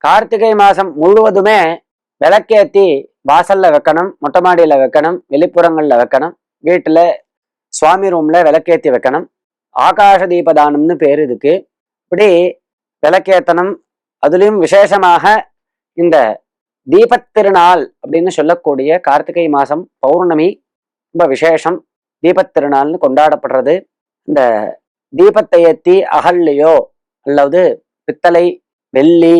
கார்த்திகை மாசம் முழுவதுமே விளக்கேத்தி வாசல்ல வைக்கணும், மொட்டை மாடியில வைக்கணும், வெளிப்புறங்கள்ல வைக்கணும், வீட்டுல சுவாமி ரூம்ல விளக்கேத்தி வைக்கணும். ஆகாஷ தீபதானம்னு பேரு இதுக்கு. இப்படி விளக்கேத்தனம். அதுலயும் விசேஷமாக இந்த தீபத்திருநாள் அப்படின்னு சொல்லக்கூடிய கார்த்திகை மாசம் பௌர்ணமி ரொம்ப விசேஷம். தீபத்திருநாள்னு கொண்டாடப்படுறது. இந்த தீபத்தை ஏத்தி அகல்லையோ அல்லது பித்தளை, வெள்ளி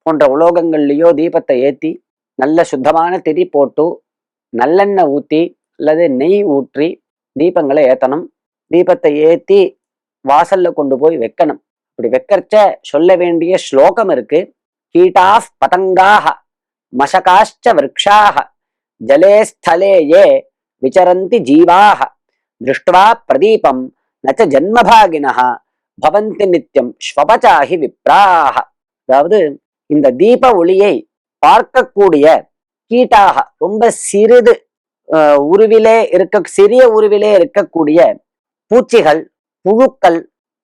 போன்ற உலோகங்கள்லையோ தீபத்தை ஏத்தி நல்ல சுத்தமான திரி போட்டு நல்லெண்ணெய் ஊத்தி அல்லது நெய் ஊற்றி தீபங்களை ஏத்தணும். தீபத்தை ஏத்தி வாசல்ல கொண்டு போய் வைக்கணும். இப்படி வைக்கிறச்ச சொல்ல வேண்டிய ஸ்லோகம் இருக்கு. கீட்டாஃப் பதங்காக மசகாஷ்ச விரக்ஷாக ஜலே ஸ்தலே ஏ விசரந்தி ஜீவாக திருஷ்டுவா பிரதீபம் நச்ச ஜன்மபாகினஹ பவந்தி நித்யம் ஸ்வபசாகி விப்ராக. அதாவது இந்த தீப ஒளியை பார்க்கக்கூடிய கீட்டாக ரொம்ப சிறிது சிறிய உருவிலே இருக்கக்கூடிய பூச்சிகள், புழுக்கள்,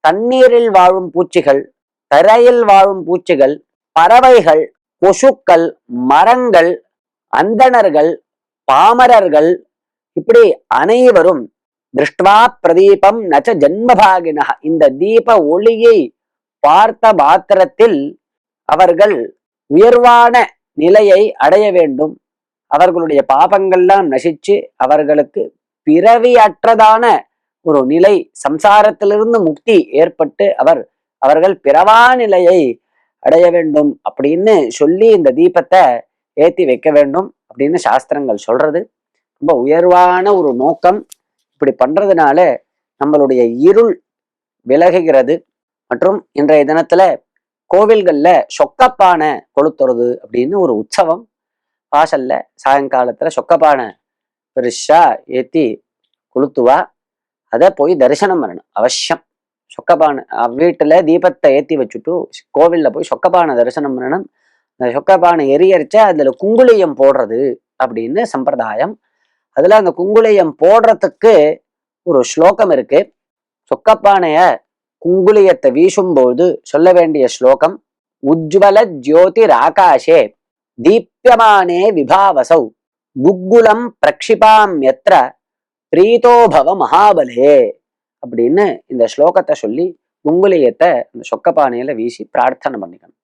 தண்ணீரில் வாழும் பூச்சிகள், தரையில் வாழும் பூச்சிகள், பறவைகள், கொசுக்கள், மரங்கள், அந்தணர்கள், பாமரர்கள், இப்படி அனைவரும் திருஷ்டுவா பிரதீபம் நச்ச ஜன்மபாகின இந்த தீப ஒளியை பார்த்த மாத்திரத்தில் அவர்கள் உயர்வான நிலையை அடைய வேண்டும். அவர்களுடைய பாபங்கள்லாம் நசிச்சு அவர்களுக்கு பிறவியற்றதான ஒரு நிலை, சம்சாரத்திலிருந்து முக்தி ஏற்பட்டு அவர்கள் பிறவா நிலையை அடைய வேண்டும் அப்படின்னு சொல்லி இந்த தீபத்தை ஏத்தி வைக்க வேண்டும் அப்படின்னு சாஸ்திரங்கள் சொல்றது. ரொம்ப உயர்வான ஒரு நோக்கம். இப்படி பண்றதுனால நம்மளுடைய இருள் விலகுகிறது. மற்றும் இன்றைய தினத்துல கோவில்கள்ல சொக்கப்பானை கொளுத்துறது அப்படின்னு ஒரு உற்சவம். வாசல்ல சாயங்காலத்துல சொக்கப்பானை பெருசா ஏத்தி கொளுத்துவா. அதை போய் தரிசனம் பண்ணணும் அவசியம். சொக்கப்பானை வீட்டுல தீபத்தை ஏத்தி வச்சுட்டு கோவில்ல போய் சொக்கப்பானை தரிசனம் பண்ணணும். அந்த சொக்கப்பானை எரியரிச்ச அதுல குங்குளியம் போடுறது அப்படின்னு சம்பிரதாயம். அதுல அந்த குங்குளியம் போடுறதுக்கு ஒரு ஸ்லோகம் இருக்கு. சொக்கப்பானைய குங்குளியத்தை வீசும்போது சொல்ல வேண்டிய ஸ்லோகம் உஜ்வல ஜோதிர் ஆகாஷே தீப்யமானே விபாவசௌ குக்குலம் பிரக்ஷிபாம் யத்ர பிரீதோபவ மகாபலே அப்படின்னு இந்த ஸ்லோகத்தை சொல்லி குங்குளியத்தை இந்த சொக்கப்பானையில வீசி பிரார்த்தனை பண்ணிக்கணும்.